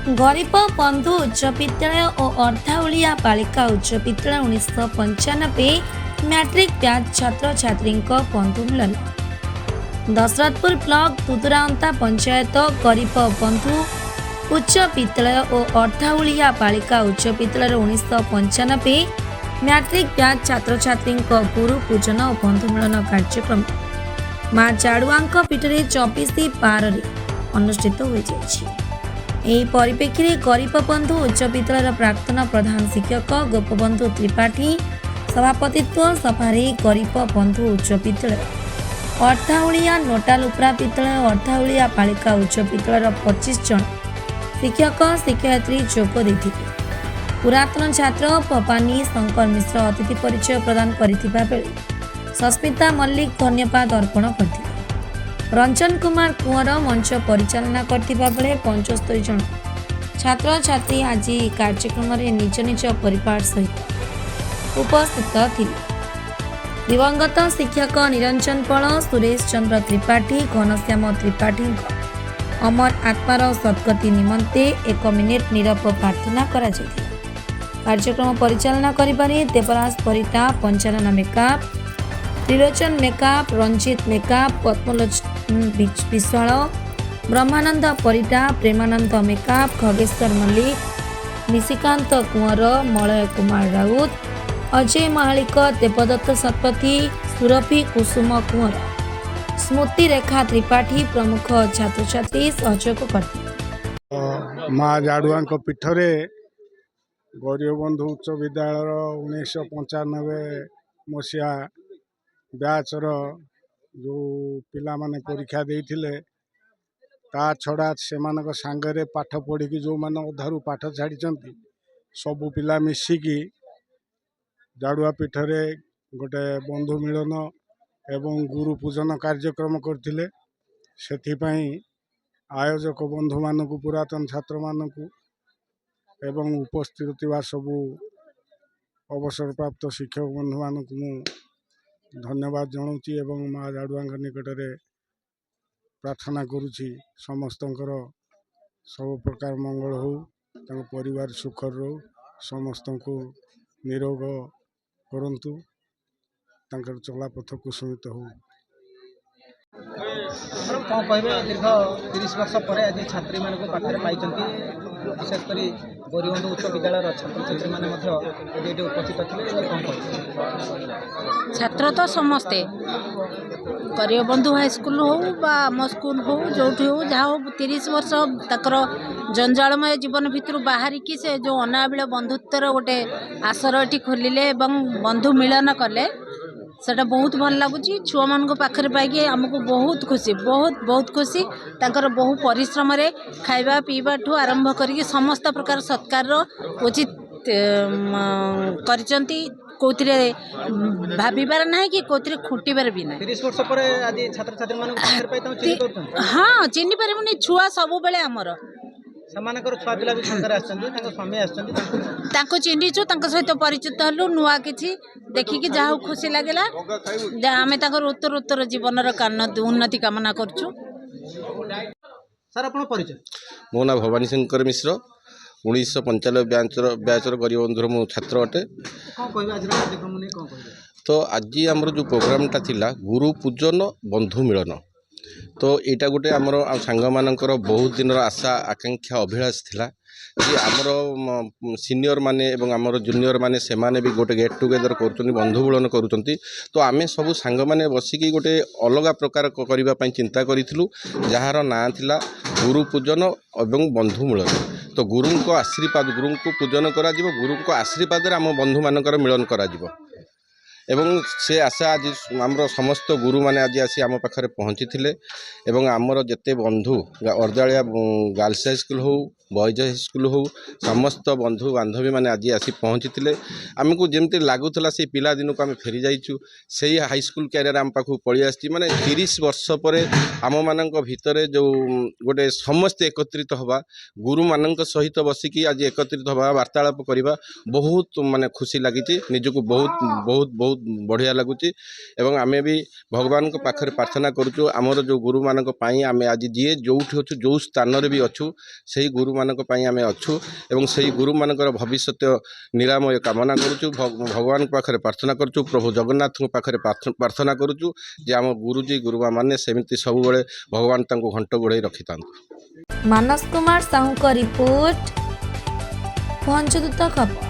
गरीब बंधु उच्च विद्यालय और अर्धाउलिया बालिका उच्च विद्यालय 1995 मैट्रिक ब्याच छात्र छात्री बंधु मिलन। दशरथपुर ब्लॉक दुदुरांता पंचायत गरीब बंधु उच्च विद्यालय और अर्धाउलिया बालिका उच्च विद्यालय 1995 मैट्रिक ब्याच छात्र छात्री गुरु पूजन और बंधु मिलन कार्यक्रम माँ जाड़ुआ पीठरे 24/12 अनुष्ठित हो जाइए। ଏହି ପରିପ୍ରେକ୍ଷୀରେ ଗରିବ ବନ୍ଧୁ ଉଚ୍ଚ ବିଦ୍ୟାଳୟର ପ୍ରାକ୍ତନ ପ୍ରଧାନ ଶିକ୍ଷକ ଗୋପବନ୍ଧୁ ତ୍ରିପାଠୀ ସଭାପତିତ୍ୱ ସଭାରେ ଗରିବ ବନ୍ଧୁ ଉଚ୍ଚ ବିଦ୍ୟାଳୟ ଅର୍ଧାଉଳିଆ ନୋଟାଲ ଉପରା ବିଦ୍ୟାଳୟ ଅର୍ଧାଉଳିଆ ବାଳିକା ଉଚ୍ଚ ବିଦ୍ୟାଳୟର 25 ଜଣ ଶିକ୍ଷକ ଶିକ୍ଷୟିତ୍ରୀ ଯୋଗ ଦେଇଥିଲେ। ପୁରାତନ ଛାତ୍ର ପପାନୀ ଶଙ୍କର ମିଶ୍ର ଅତିଥି ପରିଚୟ ପ୍ରଦାନ କରିଥିବା ବେଳେ ସସ୍ମିତା ମଲ୍ଲିକ ଧନ୍ୟବାଦ ଅର୍ପଣ କରିଥିଲେ। रंजन कुमार कुंवर मंच परिचालना करथिबा बेले 75 जन छात्र छात्री आज कार्यक्रम में निज निज परिवार सहित उपस्थित थिले। दिवंगत शिक्षक निरंजन पल सुरेश चंद्र त्रिपाठी घनश्याम त्रिपाठी अमर आत्मार सद्गति निमंते 1 मिनिट नीरव प्रार्थना करा जायथिला। कार्यक्रम परिचालना करिबारे देवराज परिटा पंचानन मेकअप त्रिलोचन मेकअप रंजित मेकअप पद्मलोचन विश्वाल ब्रह्मानंद परिटा प्रेमानंद मेकअप खगेश्वर मल्लिक निशिकांत कुंवर मलय कुमार राउत अजय महालिक देवदत्त शतपथी सुरभि कुसुम कुंवर स्मृति रेखा त्रिपाठी प्रमुख छात्र छात्री सहयोग करते। माँ जाड़ुआ पीठरे गरीब बंधु उच्च विद्यालय 1995 मसीहा ब्याचर जो पिला माने परीक्षा देइथिले ता छड़ा से सांगरे पाठ पढ़ी जो मैंने अधारू पाठ छाड़ी सबू पिला मिसिकी जाड़ुआ पीठरे गोटे बंधु मिलन एवं गुरु पूजन कार्यक्रम करथिले। सेथिपाई आयोजक बंधु मानकु पुरातन छात्र मानकु एवं उपस्थित थिबा सबू अवसर प्राप्त शिक्षक बंधु मानकु मु धन्यवाद जनाऊँगी एवं माँ जाड़ुआ निकटरे प्रार्थना करुँची समस्तंकर सब प्रकार मंगल हो परिवार सुखर रो समस्त को निरोग करंतु चलापथ कुसुमित हो। कौन कहे दीर्घ 30 वर्ष पर आज छात्री मान पाखे पाई विशेषकर गौरीबंधु उच्च विद्यालय छात्र छात्री मैंने उपस्थित थे कौन कह छात्र तो समस्ते गरीबबंधु हाईस्कल हो आम स्कूल हो जो हो जहाँ हो 30 वर्ष तक जंजालमय जीवन भितर बाहरिकी से जो अनाबिल बंधुत्वर गोटे आसर ये खोलिले बंधु मिलन कले सेटा बहुत भल लगुच छुआ मान पाखे पाई आमको बहुत खुशी बहुत खुशी तांकर बहु परिश्रम रे खाइबा पीबा ठू आरंभ करके समस्त प्रकार सत्कार उचित करिसंती कोथिरे भाबिबार ना कि कोथिरे खुटिबार भी ना। 30 वर्ष पर आज छात्र छात्री मान पाखे पाई ता चिन्ह करथन हाँ चिन्ह पारिबनी छुआ सब बेले हमर समानकर छुआ पिला भी संकर आछन तांको स्वामी आछन तांको चिन्हिचु तांको सहित परिचित हलु नुआ किछि देखिकी जहाँ खुशी लागेला आमे तांकर उत्तर उत्तर जीवनर उन्नति कामना करछु। सर अपन परिचय मो ना भवानी शंकर मिश्र 1995 ब्याचर गरीब बंधुर मु छात्र अटे। कौन कह आज कार्यक्रम नहीं कौन कह तो आज आमर जो प्रोग्रामटा थिला गुरु पूजन बंधु मिलन तो यहाँ गोटे आमर सांग मानकर बहुत दिन आशा आकांक्षा अभिलाष थिला कि आमर सीनियर माने एवं आमर जूनियर माने से माने भी गोटे गेट टुगेदर कर बंधु मिलन करुँच तो आमे सबू सांग माने बसिकी गोटे अलग प्रकार करने चिंता करूँ जार ना थिला गुरु पूजन एवं बंधु मिलन तो गुरु को आशीर्वाद गुरु को पूजन करा गुरु को आशीर्वाद आम बंधु मानकर मिलन करा एवं से आशा आज आमर समस्त गुरु माने आज आसी आम पाखे पहुँची थे एवं आमर जिते बंधु अर्दालिया गर्ल्स हाई स्कूल हो बॉयज हाई स्कूल हो समस्त बंधु बांधवी माने आज आसी पहुँची थे आमको जमती लगुला से पिला दिन को आम फेरी जाइचु से हाई स्कूल कैरियर आम पाखु पलि आसी माने 30 वर्ष पर आम मान भितर जो गोटे समस्ते एकत्रित हवा गुरु मान सहित बसिकी आज एकत्रित हवा वार्तालाप करवा बहुत माने खुशी लगी निजको बहुत बहुत बहुत बढ़िया लगुच एवं आमे भी भगवान को पाखरे प्रार्थना करूँ आमर जो गुरु मानक आमे आज जी जो अच्छु जो स्थान भी अच्छु से गुरु गुरुमानक पई आमे अच्छु एवं सही गुरुमानकर भविष्य निरामय कामना करुचु भगवान पाखरे प्रार्थना करुचु प्रभु जगन्नाथ पाखरे प्रार्थना करुचु जे आम गुरुजी गुरुमा माने सेमिति सब बेले भगवान तांको घंट गोड़े रखिता। मानस कुमार साहू का रिपोर्ट पंचदूत खबर।